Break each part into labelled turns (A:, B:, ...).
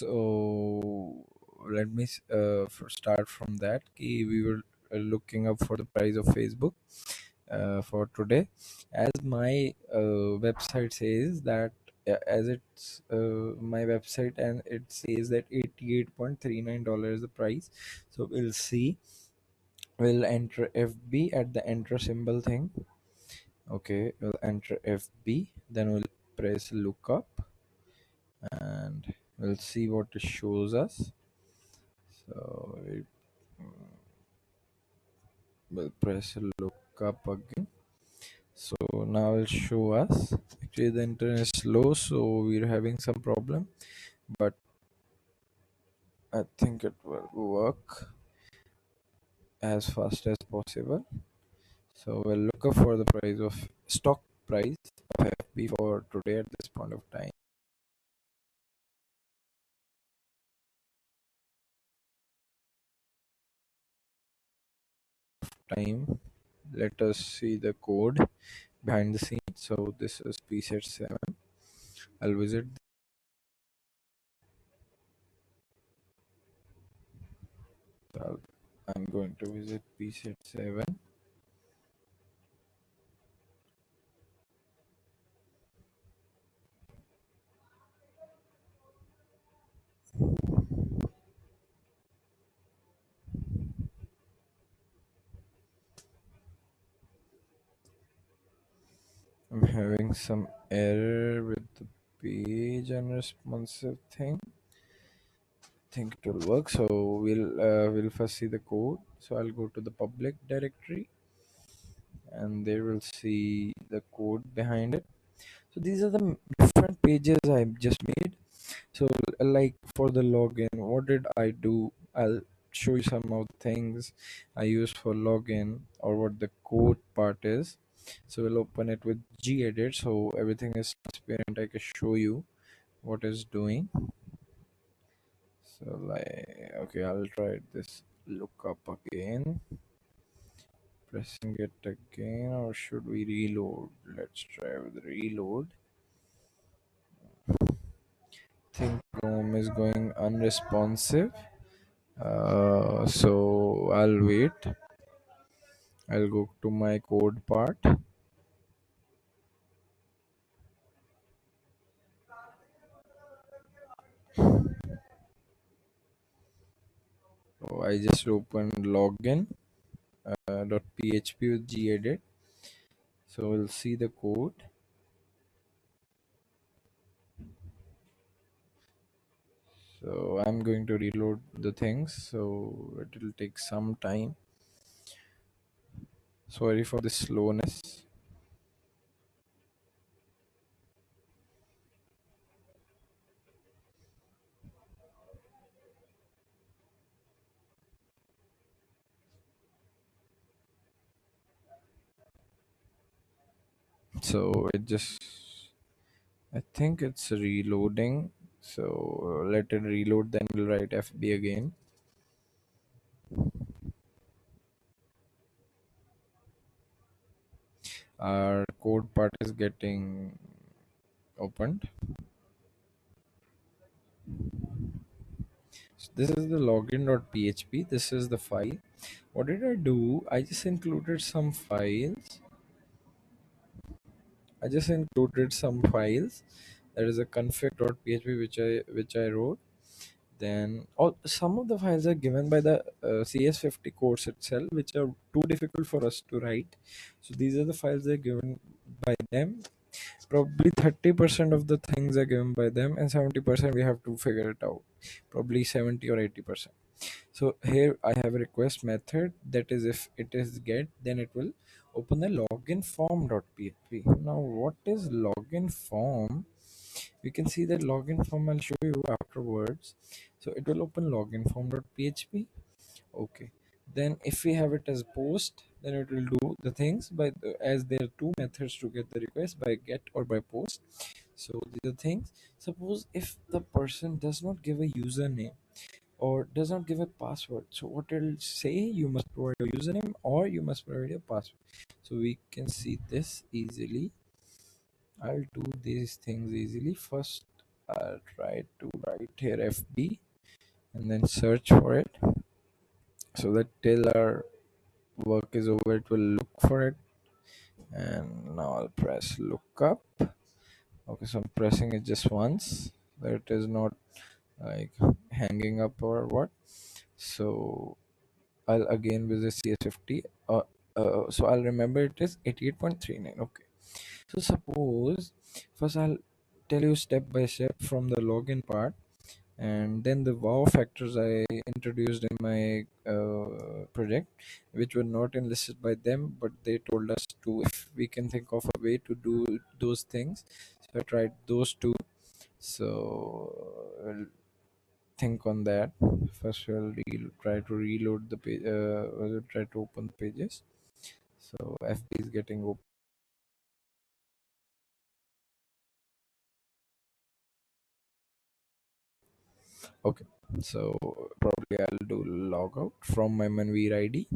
A: So let me start from that. We were looking up for the price of Facebook for today, as my website says that as it's my website, and it says that $88.39 is the price. So we'll see. We'll enter FB at the enter symbol thing. Okay, we'll enter FB, then we'll press lookup, and we'll see what it shows us. So we'll press lookup again. So now it'll show us. Actually, the internet is slow, so we're having some problem, but I think it will work as fast as possible. So we'll look up for the price of stock price of FB for today at this point of time. Let us see the code behind the scenes. So this is pset 7. I'll visit. I'm going to visit pset 7. I'm having some error with the page unresponsive thing. Think it will work. So we'll first see the code. So I'll go to the public directory, and there we'll see the code behind it. So these are the different pages I just made. So like for the login, what did I do? I'll show you some of the things I use for login, or what the code part is. So we'll open it with gedit, so everything is transparent. I can show you what is doing. So like, okay, I'll try this lookup again, pressing it again, or should we reload? Let's try with reload. Think Chrome is going unresponsive. So I'll wait. I'll go to my code part. So I just opened login .php with gedit. So we'll see the code. So I'm going to reload the things, so it will take some time. Sorry for the slowness. So I think it's reloading. So let it reload, then we'll write FB again. Our code part is getting opened. So this is the login.php. This is the file. What did I do? I just included some files. That is a config.php which I wrote. Then all some of the files are given by the CS50 course itself, which are too difficult for us to write. So these are the files that are given by them. Probably 30% of the things are given by them, and 70% we have to figure it out. Probably 70 or 80%. So here I have a request method, that is if it is get, then it will open the login form.php. Now what is login form? We can see that login form, I'll show you afterwards. So it will open login form.php. Okay, then if we have it as post, then it will do the things by as there are two methods to get the request, by get or by post. So these are things. Suppose if the person does not give a username or does not give a password, so what it'll say, you must provide your username or you must provide your password. So we can see this easily. I'll do these things easily. First I'll try to write here FB and then search for it, so that till our work is over, it will look for it. And now I'll press look up. Okay, so I'm pressing it just once. That is not like hanging up or what. So I'll again visit CS50. So I'll remember it is 88.39. Okay. So suppose first I'll tell you step by step from the login part, and then the wow factors I introduced in my project, which were not enlisted by them, but they told us to, if we can think of a way to do those things. So I tried those two. So we'll think on that. First we'll try to reload the page, we'll try to open the pages. So FB is getting open. Okay, so probably I'll do log out from my Manveer ID,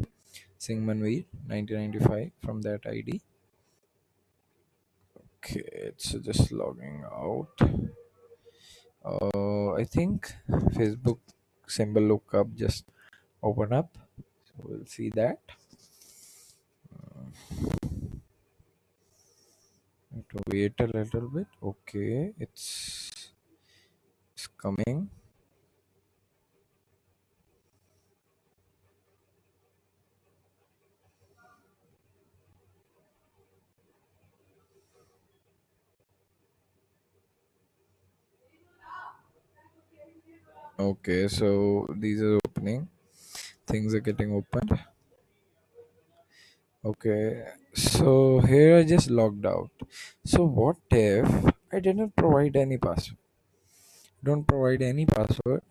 A: Singh Manveer 1995 from that ID. Okay, it's just logging out. I think Facebook symbol lookup just open up. So we'll see that. Need to wait a little bit. Okay, it's coming. Okay, so these are opening. Things are getting opened. Okay, so here I just logged out. So what if I didn't provide any password? Don't provide any password.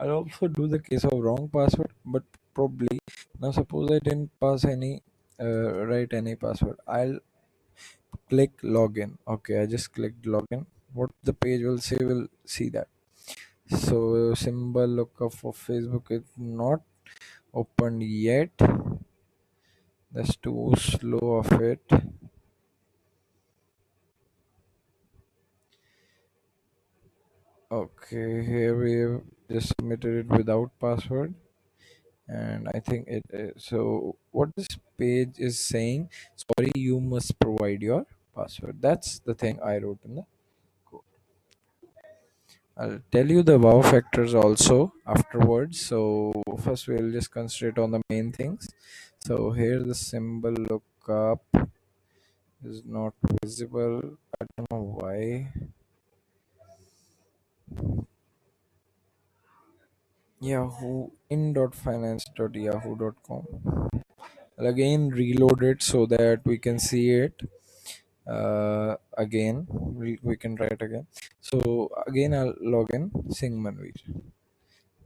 A: I'll also do the case of wrong password, but probably now suppose I didn't pass any write any password. I'll click login. Okay, I just clicked login. What the page will say, will see that. So symbol lookup for Facebook is not opened yet. That's too slow of it. Okay, here we have just submitted it without password, and I think it is. So what this page is saying, sorry, you must provide your password. That's the thing I wrote in the code. I'll tell you the wow factors also afterwards. So first we'll just concentrate on the main things. So here the symbol lookup is not visible. I don't know why. Yahoo in.finance.yahoo.com. I'll again reload it so that we can see it again. We can try it again. So again I'll log in Singh Manveer.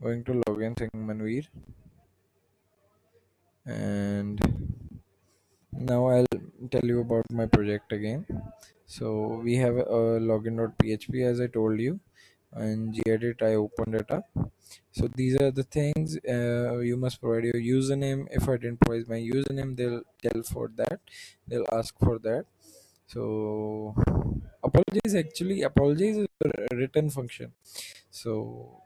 A: Going to log in Singh Manveer, and now I'll tell you about my project again. So we have a login.php as I told you, and gedit I opened it up. So these are the things, you must provide your username. If I didn't provide my username, they'll tell for that, they'll ask for that. So apologize is a written function. So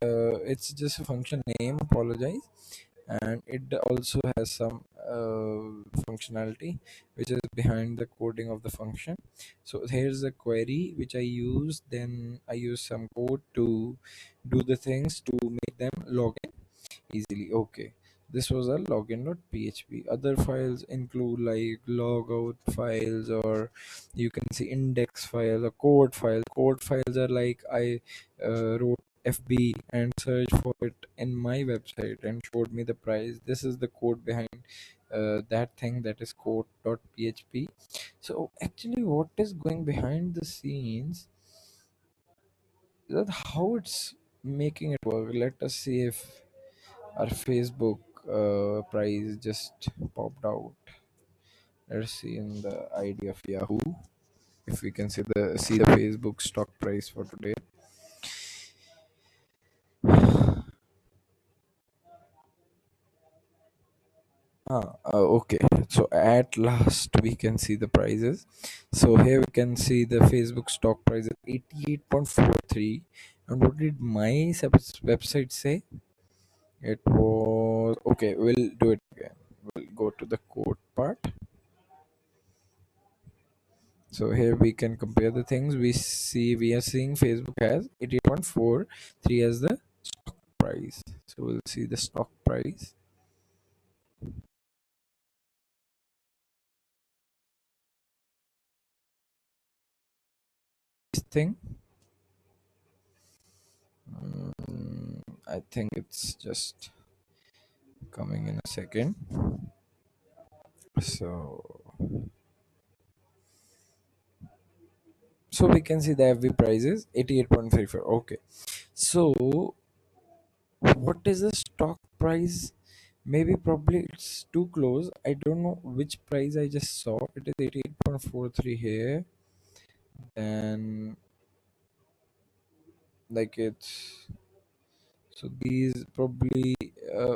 A: it's just a function name, apologize, and it also has some functionality which is behind the coding of the function. So here's a query which I use, then I use some code to do the things to make them log in easily. Okay, this was a login.php. Other files include like logout files, or you can see index files or code files are like I wrote FB and searched for it in my website and showed me the price. This is the code behind that thing, that is code.php. So actually what is going behind the scenes, that how it's making it work. Let us see if our Facebook price just popped out. Let's see in the ID of Yahoo if we can see the Facebook stock price for today. Okay, so at last we can see the prices. So here we can see the Facebook stock price at 88.43. And what did my website say? It was okay. We'll do it again. We'll go to the code part. So here we can compare the things. We are seeing Facebook has 88.43 as the stock price. So we'll see the stock price. This thing. I think it's just coming in a second. So we can see the FB price is 88.34. Okay. So what is the stock price? Maybe probably it's too close. I don't know which price I just saw. It is 88.43 here. And like it's so these probably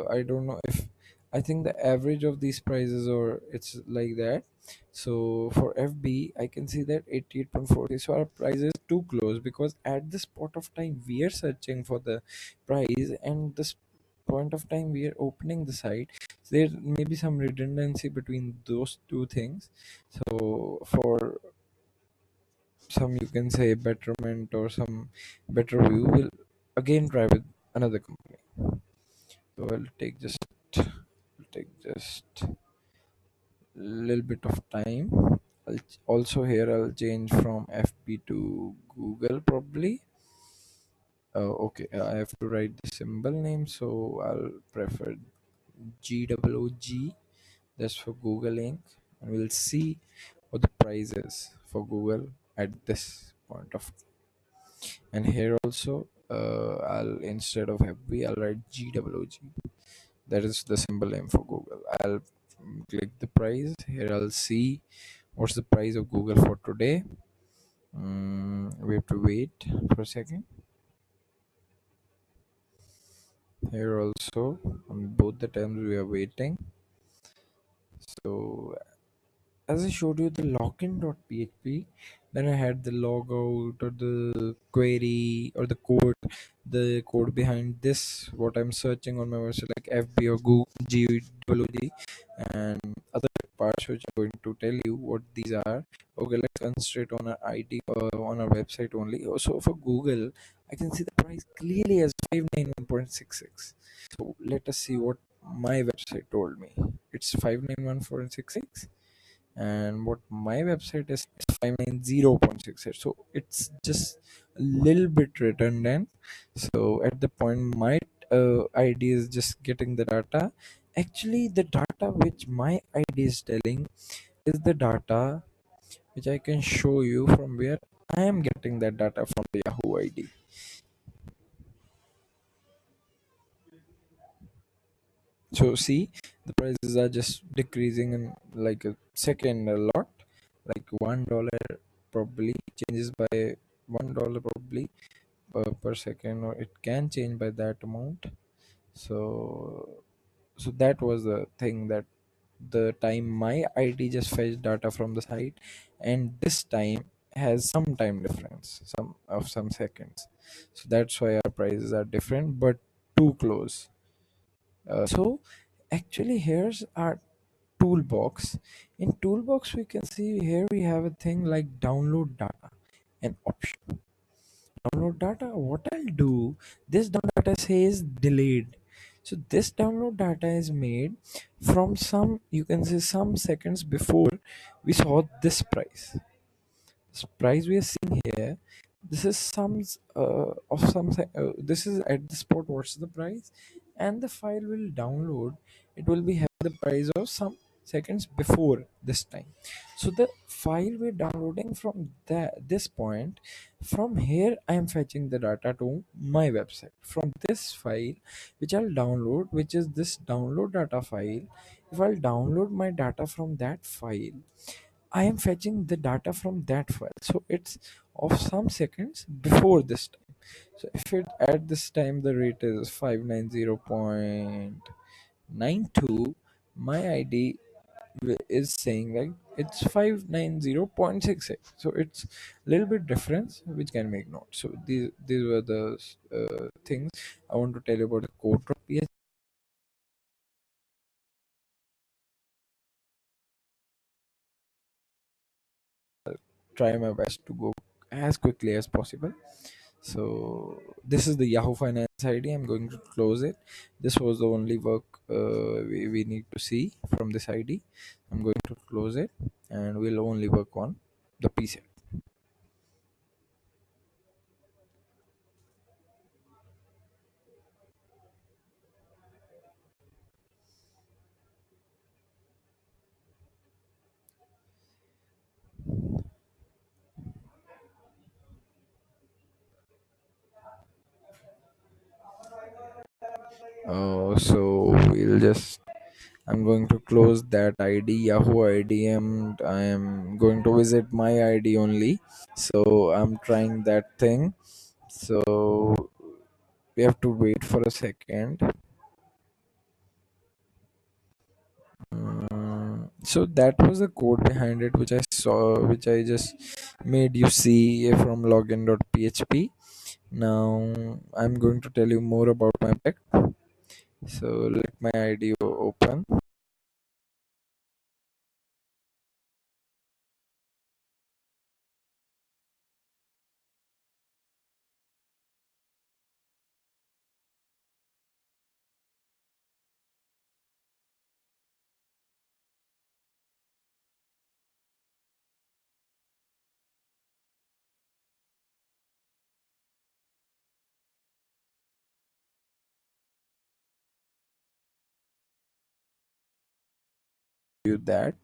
A: I don't know if I think the average of these prices or it's like that. So for FB I can see that 88.40. So our price is too close because at this point of time we are searching for the price, and this point of time we are opening the site. So there may be some redundancy between those two things. So for some you can say betterment or some better view, will again try with another company. So I'll take just little bit of time. Also here I'll change from FB to Google probably. Okay, I have to write the symbol name, so I'll prefer GOOG. That's for Google Inc. And we'll see what the price is for Google at this point of. And here also I'll, instead of FB, I'll write GOOG. That is the symbol name for Google. I'll click the price. Here I'll see what's the price of Google for today. We have to wait for a second. Here also on both the times we are waiting. So as I showed you the login.php, then I had the logout or the query or the code behind this, what I'm searching on my website, like FB or Google, GWD, and other parts which I'm going to tell you what these are. Okay, let's concentrate on our ID on our website only. Also for Google, I can see the price clearly as 591.66. So let us see what my website told me. It's 591.66, and what my website is 590.68. So it's just a little bit redundant. So at the point my id is just getting the data, actually the data which my id is telling is the data which I can show you from where I am getting that data from the Yahoo id. So see, the prices are just decreasing in like a second a lot, like $1 probably changes by $1 probably per second, or it can change by that amount. So so that was the thing, that the time my ID just fetched data from the site, and this time has some time difference, some seconds. So that's why our prices are different, but too close. So actually here's our toolbox. In toolbox we can see here we have a thing like download data, an option. Download data, what I'll do, this download data says delayed. So this download data is made from some, you can say, some seconds before we saw this price. This price we are seeing here, this is this is at the spot what's the price, and the file will download, it will be have the price of some seconds before this time. So the file we're downloading from this point, from here I am fetching the data to my website from this file which I'll download, which is this download data file. If I'll download my data from that file, I am fetching the data from that file. So it's of some seconds before this time. So if it at this time the rate is 590.92, my ID is saying like it's 590.66, so it's a little bit difference which can make note. So these were the things I want to tell you about the code drop. Yes, try my best to go as quickly as possible. So this is the Yahoo Finance ID. I'm going to close it. This was the only work we need to see from this ID. I'm going to close it, and we'll only work on the PC. So we'll just, I'm going to close that ID, Yahoo ID, and I am going to visit my ID only. So I'm trying that thing. So we have to wait for a second. So that was the code behind it, which I saw, which I just made you see from login.php. Now I'm going to tell you more about my pack. So let my ID open. You that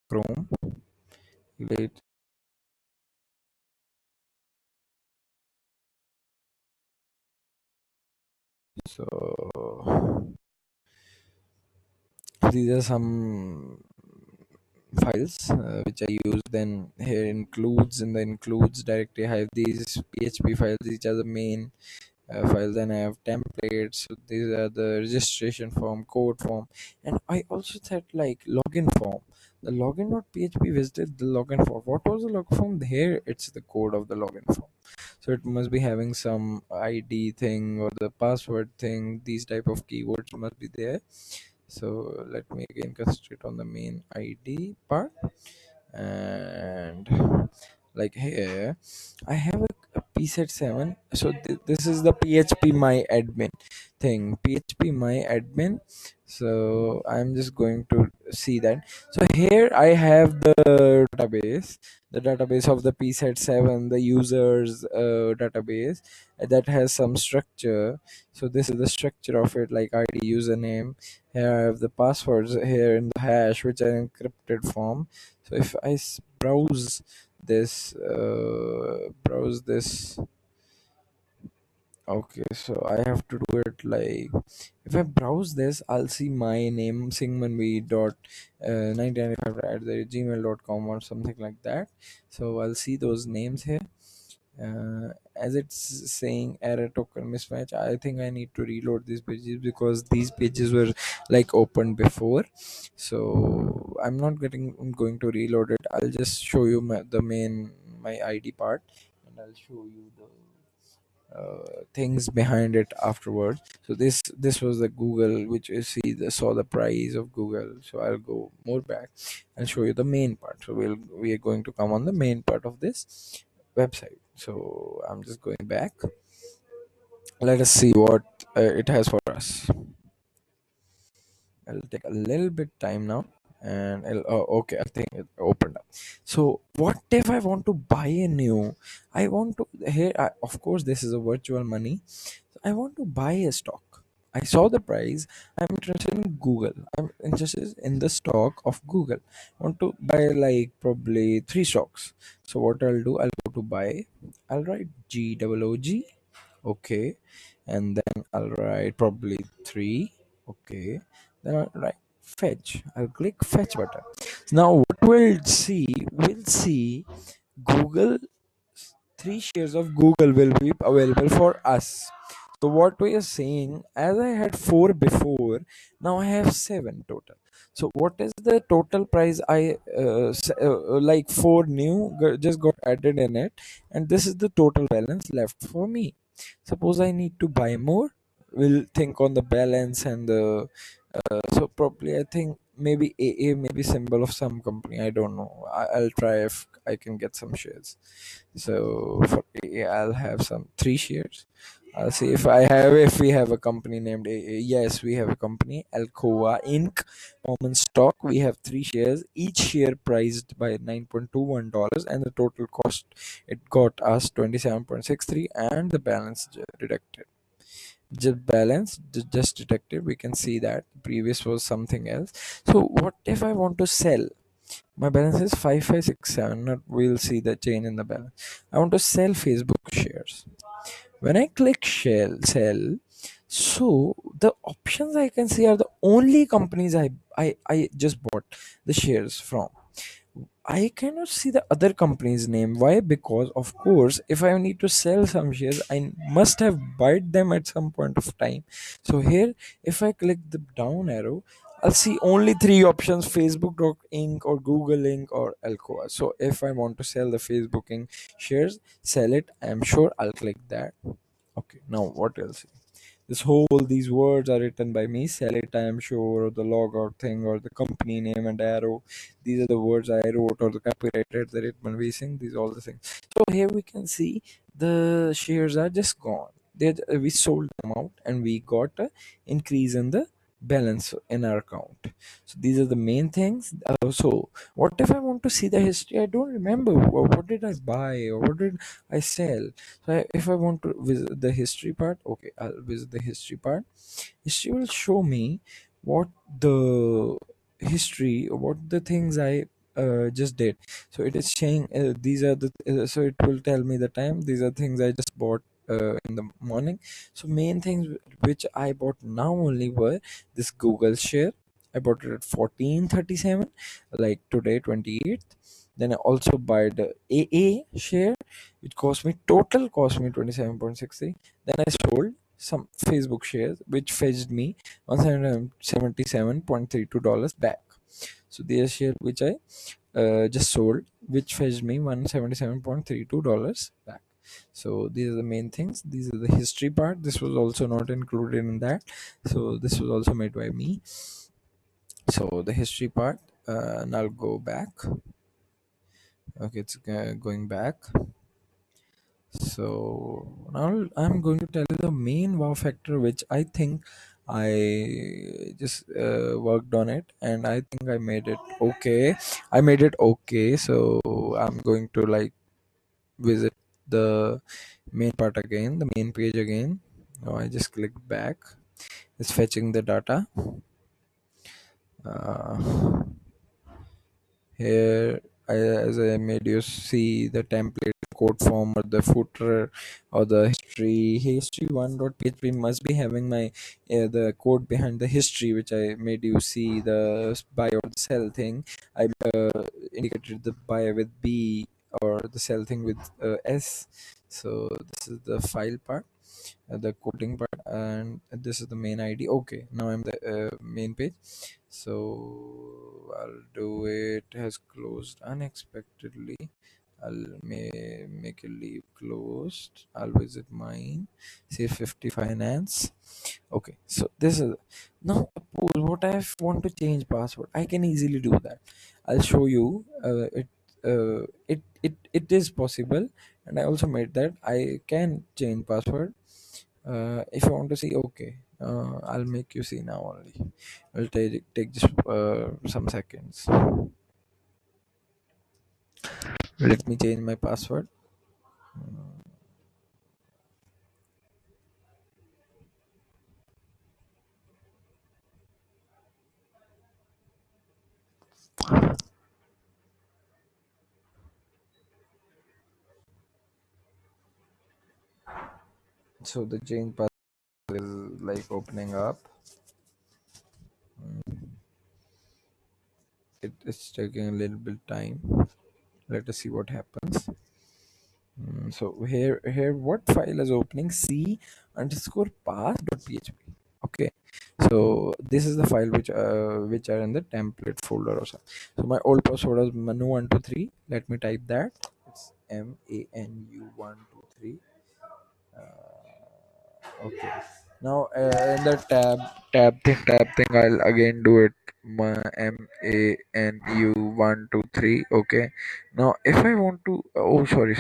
A: Chrome. Wait. So these are some files which I use. Then here includes, in the includes directory I have these PHP files. These are the main files. Then I have templates. So these are the registration form, code form, and I also set like login form. The login.php visited the login form. What was the login form? Here it's the code of the login form. So it must be having some ID thing or the password thing. These type of keywords must be there. So let me again concentrate on the main ID part. And like here I have a pset 7. So this is the php my admin thing, php my admin. So I'm just going to see that. So here I have the database of the pset 7, the users database that has some structure. So this is the structure of it, like id, username. Here I have the passwords here in the hash, which are encrypted form. So if browse this. Okay, so I have to do it like, if I browse this, I'll see my name Singmanvi dot 1995 at the gmail.com or something like that. So I'll see those names here. As it's saying error token mismatch, I think I need to reload these pages because these pages were like opened before. So I'm going to reload it. I'll just show you the main my ID part, and I'll show you the things behind it afterwards. So this was the Google, which you see saw the price of Google. So I'll go more back and show you the main part. So we are going to come on the main part of this website. So I'm just going back. Let us see what it has for us. It'll take a little bit time now, and oh, okay, I think it opened up. So what if I want to buy a new, I want to here of course this is a virtual money. I want to buy a stock. I saw the price. I'm interested in Google. I'm interested in the stock of Google. I want to buy like probably three stocks. So what I'll do, I'll go to buy. I'll write GOOG. Okay. And then I'll write probably three. Okay. Then I'll write fetch. I'll click fetch button. Now what we'll see Google, three shares of Google will be available for us. So what we are saying, as I had four before, now I have seven total. So what is the total price? Like four new just got added in it, and this is the total balance left for me. Suppose I need to buy more, we'll think on the balance and the so probably I think maybe AA, maybe symbol of some company. I don't know. I'll try if I can get some shares. So for AA, I'll have some three shares. I'll see if we have a company named AA. Yes, we have a company, Alcoa Inc. Common stock. We have three shares, each share priced by $9.21, and the total cost it got us 27.63, and the balance deducted. Just balance just detected, we can see that previous was something else. So what if I want to sell? My balance is 5567, not we'll see the change in the balance. I want to sell Facebook shares. When I click sell, so the options I can see are the only companies I just bought the shares from. I cannot see the other company's name. Why? Because of course, if I need to sell some shares, I must have bought them at some point of time. So here, if I click the down arrow, I'll see only three options: Facebook Inc. or Google Inc. or Alcoa. So if I want to sell the Facebook Inc. shares, sell it. I'm sure I'll click that. Okay. Now what else? This whole these words are written by me. Sell it, I am sure, or the logout thing, or the company name and arrow. These are the words I wrote, or the copyrighted, the written Manveer Singh. These all the things. So here we can see the shares are just gone. We sold them out, and we got a increase in the balance in our account. So these are the main things. So what if I want to see the history? I don't remember. What did I buy, or what did I sell? So if I want to visit the history part, okay, I'll visit the history part. History will show me what the history, what the things I just did. So it is saying these are the so it will tell me the time. These are things I just bought in the morning. So main things which I bought now only were this Google share. I bought it at 1437, like today 28th. Then I also buy the AA share, which cost me 27.63. Then I sold some Facebook shares, which fetched me $177.32 back. So there's share which I just sold, which fetched me $177.32 back. So these are the main things. These are the history part. This was also not included in that. So this was also made by me. So the history part, and I'll go back. Okay, it's going back. So now I'm going to tell you the main wow factor, which I think I just worked on it, and I think I made it okay. I made it okay. So I'm going to like visit the main part again, the main page again. Now I just click back. It's fetching the data. Uh, Here, as I made you see the template, code form, or the footer, or the history 1.php must be having my the code behind the history, which I made you see the buy or the sell thing. I indicated the buy with B, or the sell thing with S. So this is the file part, the coding part, and this is the main ID. Okay, now I'm the main page. So I'll do it. Has closed unexpectedly. Make a leave closed. I'll visit mine. Say 50 finance. Okay, so this is now. Suppose what I want to change password, I can easily do that. I'll show you. It is possible, and I also made that I can change password. If you want to see, okay, I'll make you see now only. I'll take just some seconds. Let me change my password. So the change password is like opening up. It's taking a little bit time. Let us see what happens. So here what file is opening? C underscore pass dot php. Okay, so this is the file which are in the template folder or something. So my old password was manu123. Let me type that. It's manu123. Okay. Now in the tab thing, I'll again do it. MANU123. Okay. Now if I want to, oh sorry,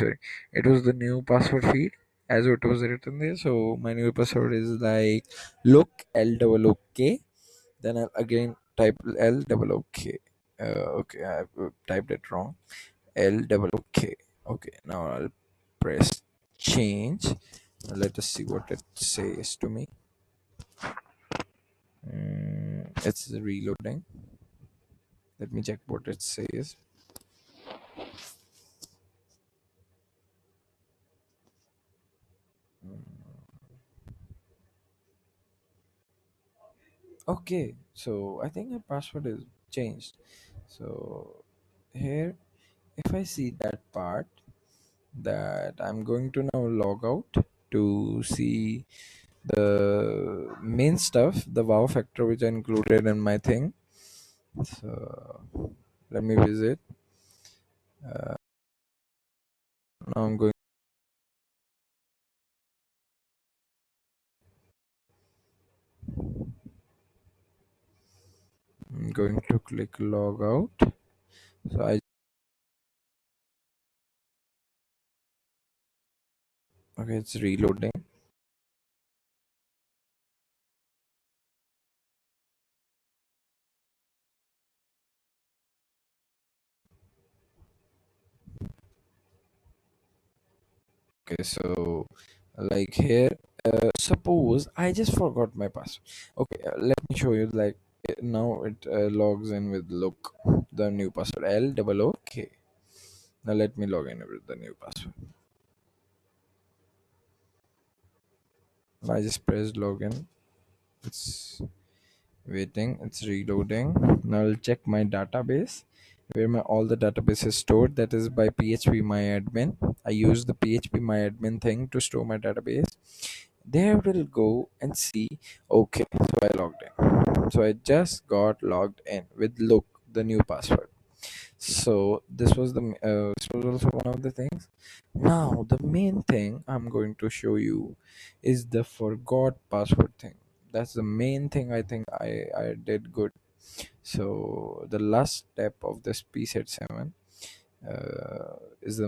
A: it was the new password field as it was written there. So my new password is like look LOOK. Then I'll again type LOOK. Okay, I typed it wrong. LOOK. Okay. Now I'll press change. Let us see what it says to me. It's reloading. Let me check what it says. Okay, so I think my password is changed. So here, if I see that part, that I'm going to now log out to see the main stuff, the wow factor which I included in my thing. So let me visit. Now I'm going to click log out. So I okay, it's reloading. Okay, so like here, suppose I just forgot my password. Okay, let me show you. Like now it logs in with look the new password LOOK. Now let me log in with the new password. I just pressed login. It's waiting. It's reloading. Now I'll check my database where my all the database is stored. That is by PHP myadmin. I use the PHP myadmin thing to store my database. There we'll go and see. Okay, so I logged in. So I just got logged in with look the new password. So this was also one of the things. Now the main thing I'm going to show you is the forgot password thing. That's the main thing. I think I did good. So the last step of this p set 7 is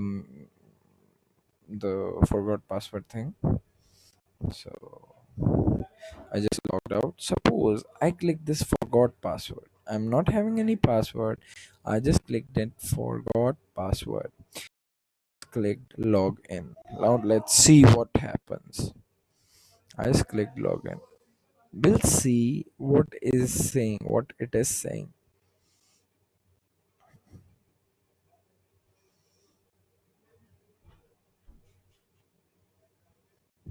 A: the forgot password thing. So I just logged out. Suppose I click this forgot password. I'm not having any password. I just clicked it forgot password. Clicked log in. Now let's see what happens. I just clicked login. We'll see what it is saying.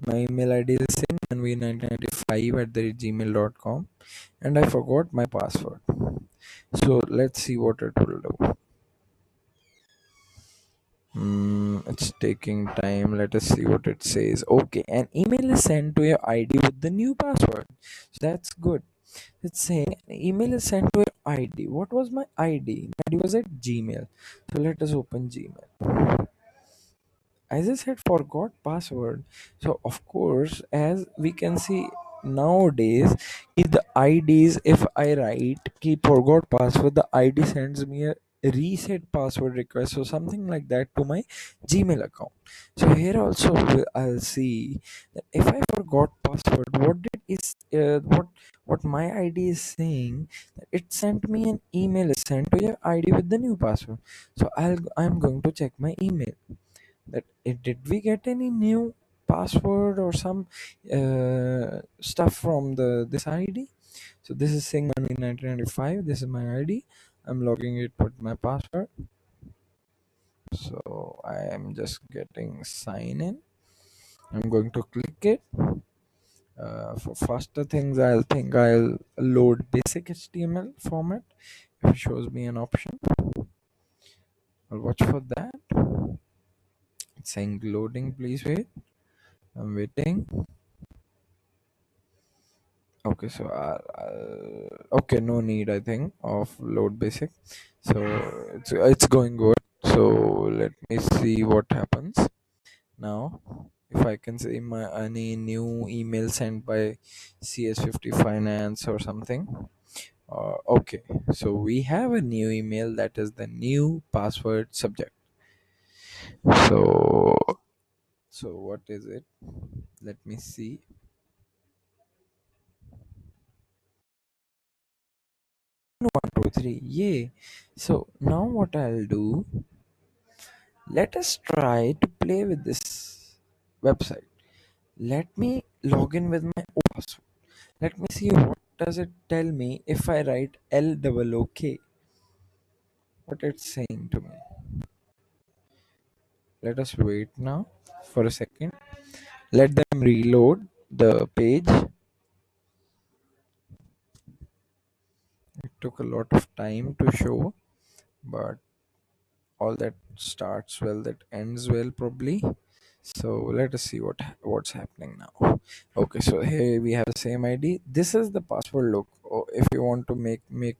A: My email ID is saying manveer1995 at the gmail.com, and I forgot my password. So let's see what it will do. It's taking time. Let us see what it says. Okay, an email is sent to your ID with the new password. So that's good. It's saying an email is sent to your ID. What was my ID? My ID was at Gmail. So let us open Gmail. As I said, forgot password. So of course, as we can see nowadays, if the IDs, if I write keep forgot password, the ID sends me a reset password request or something like that to my Gmail account. So here also I'll see that if I forgot password, what did is what my ID is saying, that it sent me an email is sent to your ID with the new password. So I'm going to check my email that did we get any new password or some stuff from the this ID. So this is saying money 1995. This is my ID. I'm logging it with my password. So I am just getting sign in. I'm going to click it. For faster things, I'll think I'll load basic HTML format. If it shows me an option, I'll watch for that. It's saying loading. Please wait. I'm waiting. Okay, so okay, no need I think of load basic. So it's going good. So let me see what happens now. If I can see my any new email sent by CS50 Finance or something. Okay, so we have a new email that is the new password subject. So what is it? Let me see. 123. Yay. So now what I'll do, let us try to play with this website. Let me log in with my own password. Let me see what does it tell me if I write LOOK. What it's saying to me. Let us wait now for a second. Let them reload the page. It took a lot of time to show, but all that starts well, that ends well probably. So let us see what's happening now. Okay, so here we have the same ID. This is the password look. Oh, if you want to make me